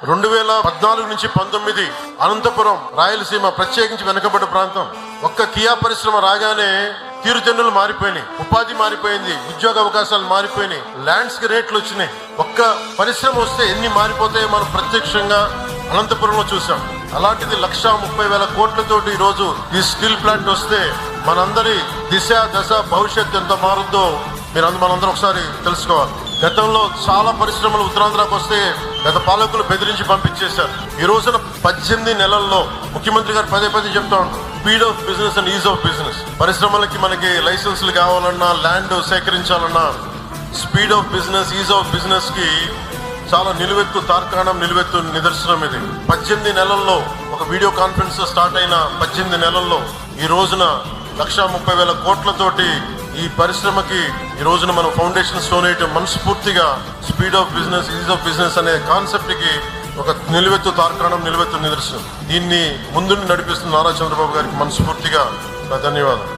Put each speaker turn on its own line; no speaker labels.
2014 నుంచి 19 అనంతపురం రాయలసీమ ప్రత్యేకించి వెనుకబడ్డ ప్రాంతం. ఒక్క కియా పరిశ్రమ రాగానే తీరుతెన్నులు మారిపోయినాయి, ఉపాధి మారిపోయింది, ఉద్యోగ అవకాశాలు మారిపోయినాయి, ల్యాండ్స్ కి రేట్లు వచ్చినాయి. ఒక్క పరిశ్రమ వస్తే ఎన్ని మారిపోతాయో మనం ప్రత్యక్షంగా అనంతపురంలో చూసాం. అలాంటిది 1,30,000 కోట్లతోటి ఈ రోజు ఈ స్టీల్ ప్లాంట్ వస్తే మనందరి దిశ దశ భవిష్యత్తు ఎంత మారుద్దో మనందరం ఒకసారి తెలుసుకోవాలి. గతంలో చాలా పరిశ్రమలు ఉత్తరాంధ్రకు వస్తే గత పాలకులు బెదిరించి పంపించేశారు. ఈ రోజున 18 నెలల్లో ముఖ్యమంత్రి గారు పదే చెప్తా ఉంటారు, speed of business and ease of business. పరిశ్రమలకి మనకి లైసెన్సులు కావాలన్నా, ల్యాండ్ సేకరించాలన్నా, speed of business, ease of business కి చాలా నిలువెత్తు తార్కాణం, నిలువెత్తు నిదర్శనం ఇది. 18 నెలల్లో ఒక వీడియో కాన్ఫరెన్స్ స్టార్ట్ అయిన 18 నెలల్లో ఈ రోజున 1,30,000 కోట్లతోటి ఈ పరిశ్రమకి ఈ రోజున మనం ఫౌండేషన్ స్టోన్ వేయటం మనస్ఫూర్తిగా speed of business, ease of business అనే కాన్సెప్ట్ కి ఒక నిలువెత్తు తార్కాణం, నిలువెత్తు నిదర్శనం. దీన్ని ముందుండి నడిపిస్తున్న నారా చంద్రబాబు గారికి మనస్ఫూర్తిగా ధన్యవాదాలు.